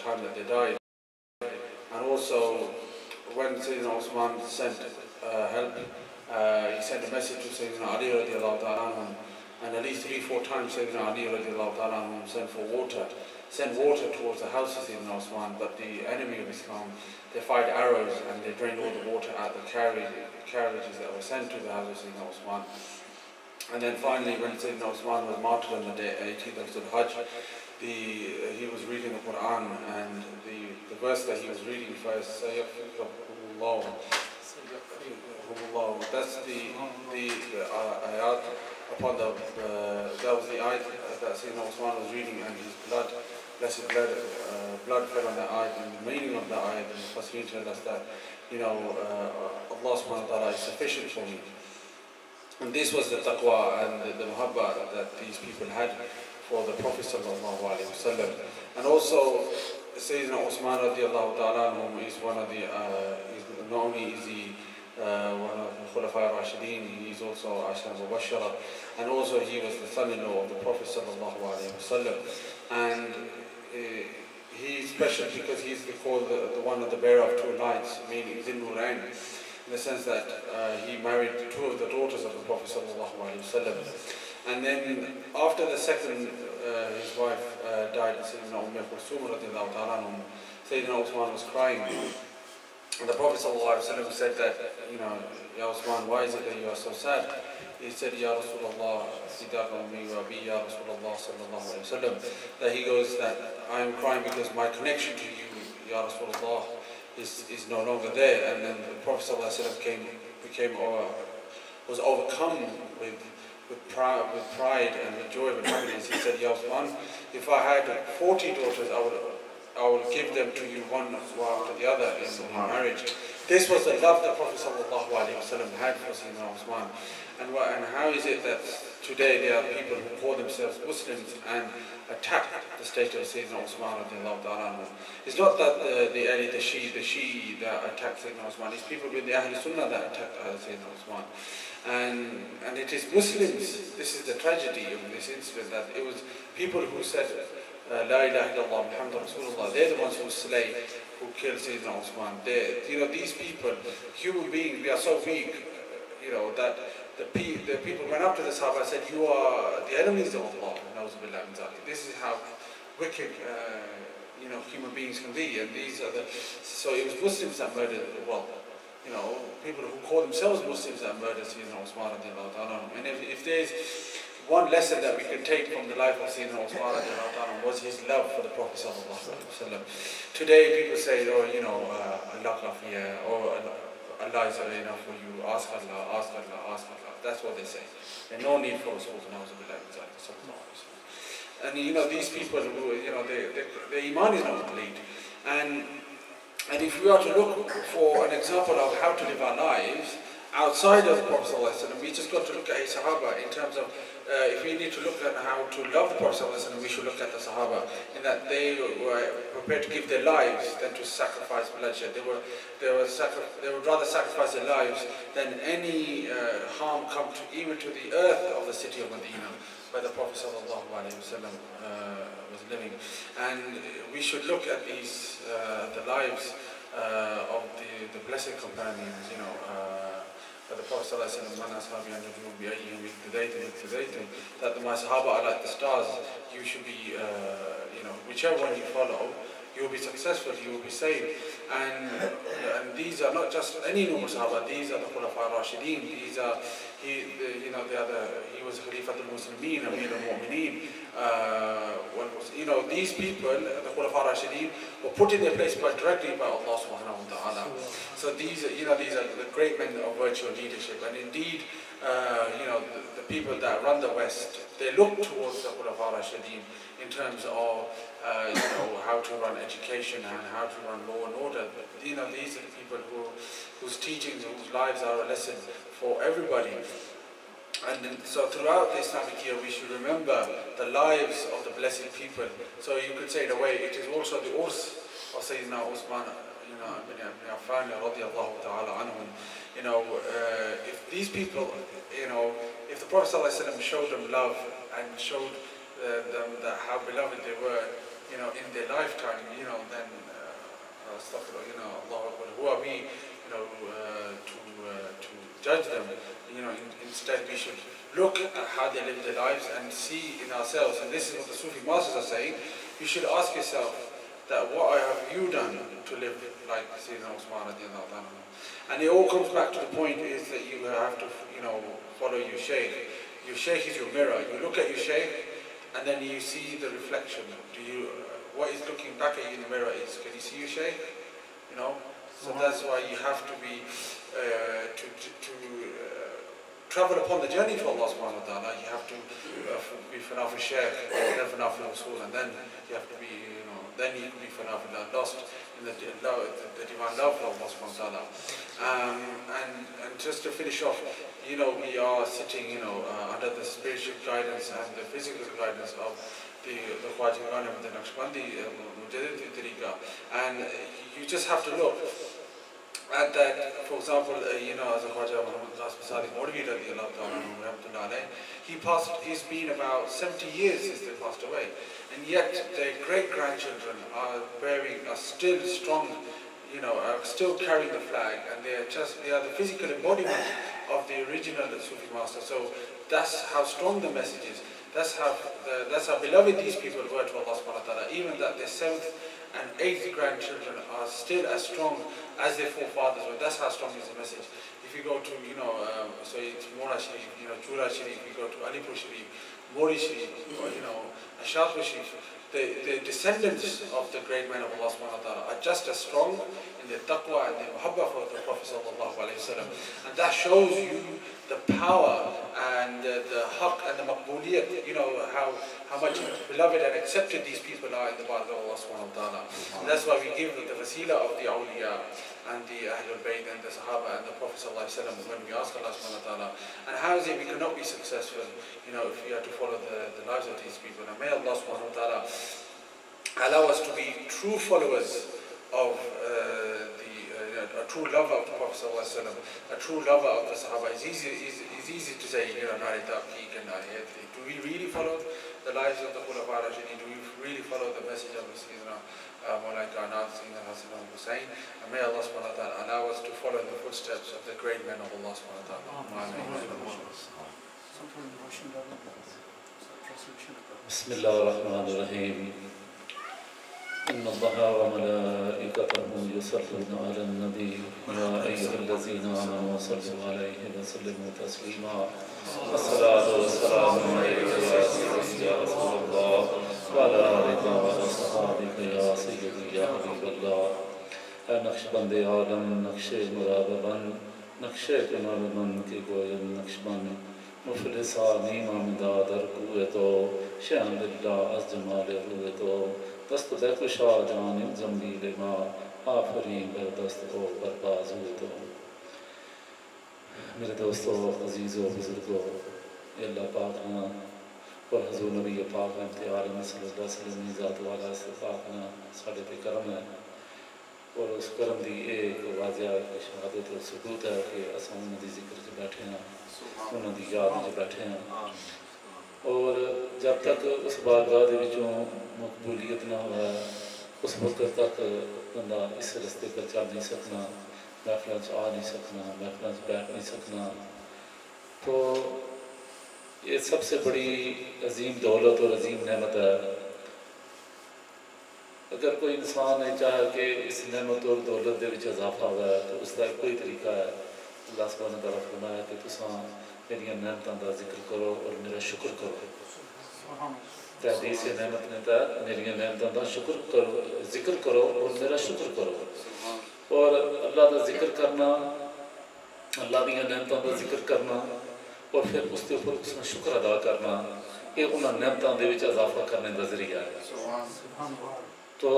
time that they died. And also, when Sayyidina Osman sent help, he sent a message to Sayyidina Ali radiallahu ta'ala anhu, and at least 3-4 times Sayyidina Ali radiallahu ta'ala anhu sent water towards the house of Sayyidina Osman, but the enemy of Islam, they fired arrows and they drained all the water out of the carriages that were sent to the house of Sayyidina Osman. And then finally, when Sayyidina Osman was martyred on the day 18th of Dhul-Hajj, he was reading the Quran, and the verse that he was reading first, that's the ayat upon that was the ayat that Sayyidina Osman was reading, and his blessed blood fell on that ayat. And the meaning of that ayat, and the Fasireen tell us that, Allah subhanahu wa ta'ala is sufficient for me. And this was the taqwa and the muhabba that these people had for the Prophet sallallahu alaihi wasallam. And also, Sayyidina Osman radiallahu ta'ala anhum is one of the, not only is he one of the Khulafa Rashideen, he is also Ashar Mubashara, and also he was the son-in-law of the Prophet sallallahu alaihi wasallam. And he's special because he's called the one of the bearer of two lights, meaning Zin Nurain, in the sense that he married 2 of the daughters of the Prophet sallallahu alaihi wasallam. And then after the second, his wife died, Sayyidina Osman was crying. And the Prophet ﷺ said that, Ya Osman, why is it that you are so sad? He said, Ya Rasulullah, Ya Rasulullah sallallahu alayhi wa sallam, that he goes that I am crying because my connection to you, Ya Rasulullah, is no longer there. And then the Prophet ﷺ was overcome with pride and with joy and happiness. He said, Ya Osman, if I had 40 daughters, I will give them to you one after the other in marriage. This was the love that Prophet ﷺ had for Sayyidina Osman. And how is it that today there are people who call themselves Muslims and attack the state of Sayyidina Osman? It's not that the Shi'i that attack Sayyidina Osman, it's people with the Ahl Sunnah that attack Sayyidina Osman. And it is Muslims, this is the tragedy of this incident, that it was people who said, La ilaha illallah, Muhammad Rasulullah, they're the ones who slay, who kill Sayyidina Osman. These people, human beings, we are so weak, that the people went up to the Sahaba and said, you are the enemies of Allah. This is how wicked human beings can be. And so it was Muslims that murdered, people who call themselves Muslims that murdered Sayyidina Osman. And if there's one lesson that we can take from the life of Sayyidina Osman was his love for the Prophet ﷺ. Today people say, Allah khafiya, or Allah is enough for you, ask Allah, ask Allah, ask Allah. That's what they say. There's no need for Rasul. And these people who, their iman is not complete. And if we are to look for an example of how to live our lives outside of the Prophet ﷺ, we just got to look at his Sahaba in terms of, if we need to look at how to love the Prophet ﷺ, we should look at the Sahaba, in that they were prepared to give their lives than to sacrifice bloodshed. They would rather sacrifice their lives than any harm come to even to the earth of the city of Medina, where the Prophet ﷺ was living. And we should look at these, the lives of the blessed companions, that the Prophet ﷺ, that my Sahaba are like the stars. You should be, whichever one you follow, you will be successful, you will be saved. And these are not just any normal Sahaba, these are the Khulafa Rashideen, these are, he was Khalifatul Muslimin, Amir al-Mu'mineen. These people, the Khulafa Rashideen, were put in their place directly by Allah subhanahu wa ta'ala. So these are the great men of virtue and leadership. And indeed, the people that run the West, they look towards the Khulafa Rashideen in terms of how to run education and how to run law and order. These are the people whose teachings, whose lives are a lesson for everybody. And so throughout the Islamic year, we should remember the lives of the blessed people. So you could say in a way, it is also the Urs of Sayyidina Osman, ibn Affan radiallahu ta'ala anhum. If these people, if the Prophet ﷺ showed them love and showed them that how beloved they were, in their lifetime, then astaghfirullah, Allah Akbar, who are we, to judge them? Instead we should look at how they live their lives and see in ourselves. And this is what the Sufi masters are saying. You should ask yourself that what have you done to live like Sayyidina Usman radiallahu anhu? And it all comes back to the point is that you have to, follow your shaykh. Your shaykh is your mirror. You look at your shaykh and then you see the reflection. What is looking back at you in the mirror is, can you see your shaykh? So that's why you have to be, travel upon the journey to Allah subhanahu wa ta'ala. You have to be fana for shaykh, then fana for Rasul, and then you have to be, then you can be fana for lost in the divine love of Allah subhanahu wa ta'ala. And just to finish off, we are sitting, under the spiritual guidance and the physical guidance of the Khwaja Ghanem, the Naqshbandi Mujaddid Tariqa, and you just have to look at that. For example, as a Khwaja Muhammad Sadiq Maulvi radiallahu ta'ala, he's been about 70 years since they passed away, and yet their great-grandchildren are still strong, are still carrying the flag, and they are the physical embodiment of the original Sufi master. So that's how strong the message is. That's how beloved these people were to Allah subhanahu wa ta'ala, even that their 7th and 8th grandchildren are still as strong as their forefathers were. That's how strong is the message. If you go to, so it's Mora Sharif, Chura Sharif, you go to Alipur Sharif, Mori Sharif, Ashadpur Sharif, the descendants of the great men of Allah subhanahu wa ta'ala are just as strong in their taqwa and their muhabba for the Prophet sallallahu alayhi wa sallam. And that shows you the power and the haqq and the maqbooliyat, how much beloved and accepted these people are in the Bargah of Allah subhanahu wa ta'ala. And that's why we give the wasila of the awliya and the Ahlul Bayt and the Sahaba and the Prophet sallallahu alayhi wa sallam when we ask Allah subhanahu wa ta'ala. And how is it we cannot be successful, if we have to follow the lives of these people? And may Allah subhanahu wa ta'ala allow us to be true followers of a true lover of the Prophet ﷺ, a true lover of the Sahaba. It's easy to say, Nari Taqeeq and Nari Hadri. Do we really follow the lives of the Khulafa Rashidin? Do we really follow the message of Sayyidina Mawlana Kainat, Sayyidina Hasan al-Hussein? And may Allah subhanahu wa ta'ala allow us to follow in the footsteps of the great men of Allah subhanahu wa ta'ala. Bismillah ar-Rahman ar-Rahim. إن الله وملائكته يصلون على النبي يا أيها الذين آمنوا صلوا عليه وسلموا تسليما الصلاة والسلام عليك يا رسول الله وعلى آلك وأصحابك يا سيدي يا حبيب الله نقشبند عالم نقشے مراببن نقشے کنالمن کے گویم نقشبن مفلسانی مامدادر قوتو شان للہ از جمال روتو دست بکشا جانم زنبیل ما آفرین بر دست کو برباز ہوئے تو میرے دوستو عزیزو بزرگو اللہ پاک ہاں اور حضور نبی پاک امتحال صلی اللہ علیہ وسلم ذات والا استفاقنا ساڑھے پہ کرم ہے اور اس کرم دی ایک واضح شہادت اور ثبوت ہے کہ اساں انہوں دی ذکر سے بیٹھے ہیں انہوں دی یاد سے بیٹھے ہیں اور جب تک اس بارگاہ دے وچوں مقبولیت نہ ہوا اس وقت تک بندہ اس رستے پر چل نہیں سکنا محفلوں سے آ نہیں سکنا محفلوں سے بیٹھ نہیں سکنا تو یہ سب سے بڑی عظیم دولت اور عظیم نعمت ہے اگر کوئی انسان نے چاہا کہ اس نعمت اور دولت دے وچ اضافہ ہوا ہے تو اس کا کوئی طریقہ ہے اللہ سبحانہ تعالیٰ فرمایا کہ تساں میری نعمتوں کا ذکر کرو اور میرا شکر کرو حدیث نعمت نے تا میری نعمتوں کا شکر کرو ذکر کرو اور میرا شکر کرو اور اللہ کا ذکر کرنا اللہ کی نعمتوں کا ذکر کرنا اور پھر اس کے اوپر اس میں شکر ادا کرنا یہ انہوں نعمتوں کے وچ اضافہ کرنے کا ذریعہ ہے تو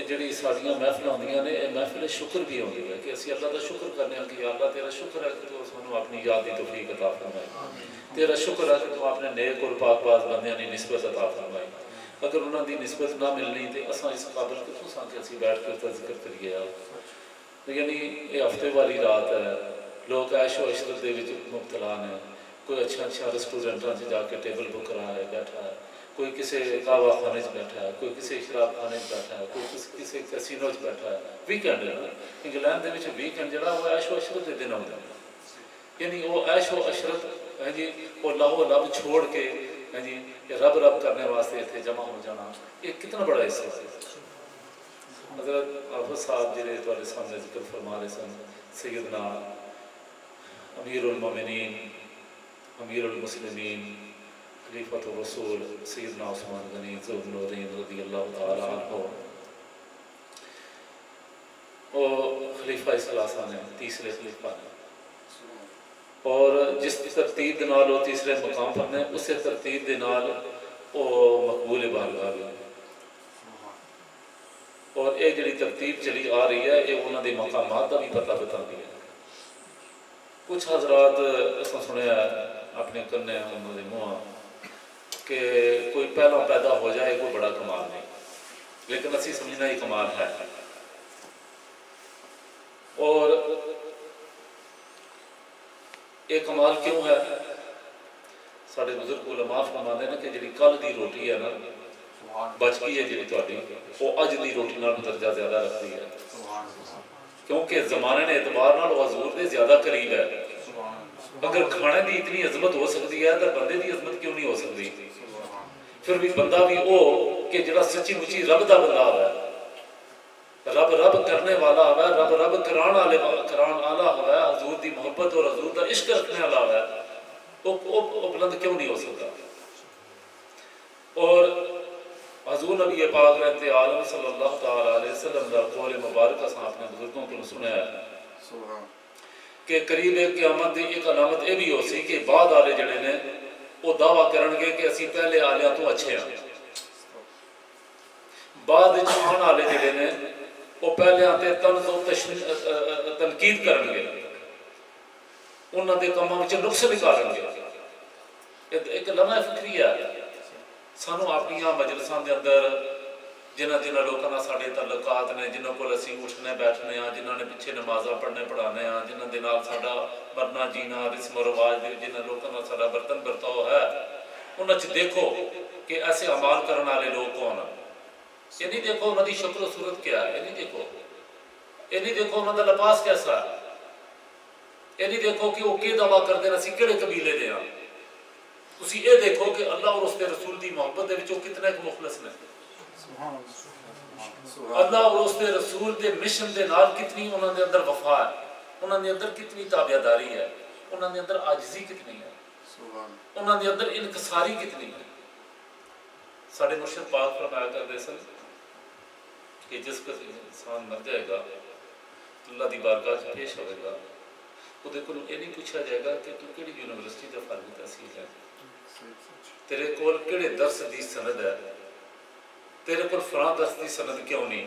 جڑی ساڑیاں محفل ہوندیاں نے یہ محفل شکر بھی ہوندی ہے کہ اسی اللہ کا شکر کرنے ہیں کہ اللہ تیرا شکر ہے کہ تو سانوں اپنی یاد دی توفیق عطا فرمائے تیرا شکر ہے کہ تو اپنے نیک اور پاک باز بندیاں دی نسبت عطا فرمائے اگر انہوں دی نسبت نہ ملنی تو اساں اس قابل کتوں ساں کہ اسی بیٹھ کے اس کا ذکر کریے یعنی یہ ہفتے والی رات ہے لوگ عیش و عشرت دے وچ مبتلا نے کوئی اچھا ریسٹورینٹاں سے جا کے ٹیبل بک کرا ہے بیٹھا ہے کوئی کسی قہوہ خانے بیٹھا ہے، کوئی کسی شراب خانے بیٹھا ہے، کوئی کسی کیسینو بیٹھا ہے. ویکینڈ ہے نا انگلینڈ دے وچ ویکینڈ جڑا وہ عیش و عشرت دے دن ہوندے ہیں. یعنی وہ عیش و عشرت ہے جی، وہ لاہو لب چھوڑ کے ہے جی رب رب کرنے واسطے اتنے جمع ہو جانا، یہ کتنا بڑا حصہ ہے. حضرت حافظ صاحب جڑے تواڈے سامنے ذکر فرما رہے سن، سیدنا امیر المومنین امیر المسلمین خلیفۃ الرسول سیدنا عثمان غنی ذو النورین رضی اللہ تعالی عنہ، وہ خلیفہ ثلاثہ نے، تیسرے خلیفہ نے، اور جس ترتیب دے نال وہ تیسرے مقام پر نے، اسی ترتیب دے نال وہ مقبول بارگاہ بھی. اور یہ جڑی ترتیب چلی آ رہی ہے یہ انہوں نے مقامات کا بھی پتہ بتاتی ہے. کچھ حضرات اساں سنیا اپنے کنے انہوں نے منہ کہ کوئی پہلا پیدا ہو جائے کوئی بڑا کمال نہیں، لیکن اسی سمجھنا ہی کمال ہے. اور یہ کمال کیوں ہے؟ سارے بزرگ علماء فرماتے ہیں کہ جڑی کل دی روٹی ہے نا بچ گئی ہے جی تھوڑی، وہ اج دی روٹی نال درجہ زیادہ رکھتی ہے، کیونکہ زمانے نے اعتبار نال وہ حضور دے زیادہ قریب ہے. اگر کھانے دی اتنی عظمت ہو سکتی ہے تو بندے دی عظمت کیوں نہیں ہو سکتی؟ پھر بھی بندہ بھی وہ کہ جڑا سچی مچی رب دا بندہ ہے، رب رب کرنے والا ہے، رب رب کران والا ہے، حضور دی محبت اور حضور دا عشق رکھنے والا ہے، وہ بلند کیوں نہیں ہو سکتا؟ اور حضور نبی پاک رہتے عالم صلی اللہ تعالی علیہ وسلم دا قول مبارک اساں اپنے بزرگوں کو سنیا ہے کہ قریب قیامت دی ایک علامت یہ بھی ہو سی کہ بعد والے جڑے نے وہ دعویٰ کرن گے کہ اسی پہلے آلیاں تو اچھے ہیں. بعد آنے والے جڑے نے وہ پہلے آتے طنز و تنقید کرن گے، انہوں دے کاماں وچ نقص نکالن گے. ایک لمحہ فکری ہے سانو اپنی مجلساں دے اندر جنہ لوگوں کا سارے تعلقات نے، جنہوں کو اسی اٹھنے بیٹھنے ہاں، جنہوں نے پیچھے نمازاں پڑھنے پڑھانے ہاں، جنہوں دے نال ساڈا مرنا جینا رسم و رواج دے جنہ لوگوں کا ساڈا برتن برتاؤ ہے، انہاں چ دیکھو کہ ایسے اعمال کرنے والے لوگ کون ہیں. یہ نہیں دیکھو انہوں دی شکل و صورت کیا ہے، یہ نہیں دیکھو انہوں دا لباس کیسا ہے، یہ نہیں دیکھو کہ وہ کی دعویٰ کرتے ہیں اسی کہڑے قبیلے دے ہاں. تسی یہ دیکھو کہ اللہ اور اس کے رسول دی محبت دے وچوں کتنے مخلص نے، اللہ اور اس کے رسول دے مشن دے نال کتنی انہوں نے اندر وفا ہے، انہوں نے اندر کتنی تابعداری ہے، انہوں نے اندر عاجزی کتنی ہے، انہوں نے اندر انکساری کتنی ہے. ساڑھے مرشد پاک فرمایا کرتے سن کہ جس پر انسان مر جائے گا اللہ دی بارگاہ سے پیش ہوئے گا، وہ دیکھو یہ نہیں پوچھا جائے گا کہ تو کیڑی یونیورسٹی دا فارغ تحصیل ہے، تیرے کول کیڑے درس دی سند ہے، تیرے کول فلاں درس دی سند کیوں نہیں،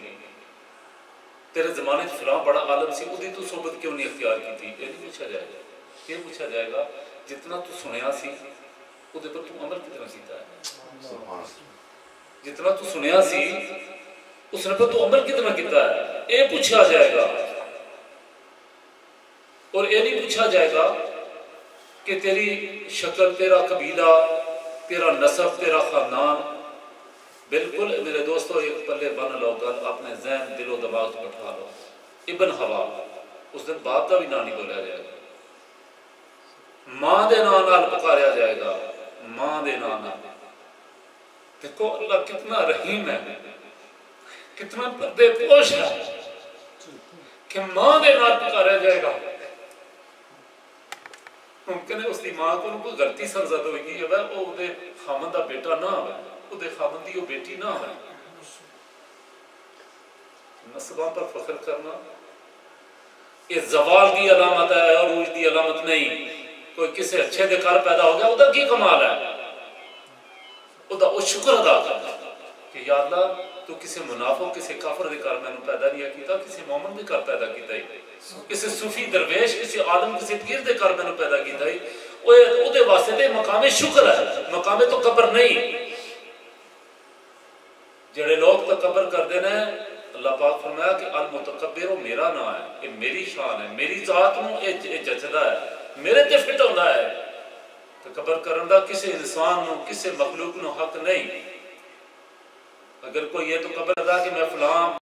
تیرے زمانے فلاں بڑا عالم سی اودی تو صحبت کیوں نہیں اختیار کی تھی. یہ نہیں پوچھا جائے گا. یہ پوچھا جائے گا جتنا تو سنیا سی اودے پر تو عمل کتنا کیتا ہے، جتنا تو سنیا سی اس نے پر تو عمل کتنا کیتا ہے، یہ پوچھا جائے گا. اور یہ نہیں پوچھا جائے گا کہ تیری شکل، تیرا قبیلہ، تیرا نسب، تیرا خاندان. بالکل میرے دوستو ایک پلے بن لو گل اپنے ذہن دل و دماغ بٹھا لو. ابن حوا اس دن باپ کا بھی نام نہیں بولیا جائے گا، ماں دے نام نال پکاریا جائے گا، ماں دے نام نال. دیکھو اللہ کتنا رحیم ہے، کتنا پردے پوش ہے کہ ماں دے نال پکاریا جائے گا. ممکن ہے اس دی ماں کو کوئی غلطی سرزد ہوئی گی ہے وہ دے خامن دا بیٹا نہ ہوئے، وہ دے خامن دی وہ بیٹی نہ ہوئے. نسباں پر فخر کرنا یہ زوال دی علامت ہے، عروج دی علامت نہیں. کوئی کسی اچھے دے کار پیدا ہو گیا وہ دا کی کمال ہے، وہ شکر ادا کرنا کہ یا اللہ تو کسی منافق کسی کافر دے کار میں نے پیدا نہیں کیتا، کسی مومن دے کار پیدا کیتا ہی، کسی صوفی درویش کسی عالم کسی پیر دے کار میں نے پیدا کیتا ہی. وہ دے واسطے دے مقام شکر ہے، مقام تو قبر نہیں. جڑے لوگ تکبر کر دینا ہے اللہ پاک فرمایا کہ المتکبر میرا نام ہے، یہ میری شان ہے، میری ذات ہوں یہ جچدا ہے، میرے تے فٹ ہوتا ہے. تو قبر کرن دا کسی انسان نو کسی مخلوق نو حق نہیں. اگر کوئی یہ تو قبر دا کہ میں فلاں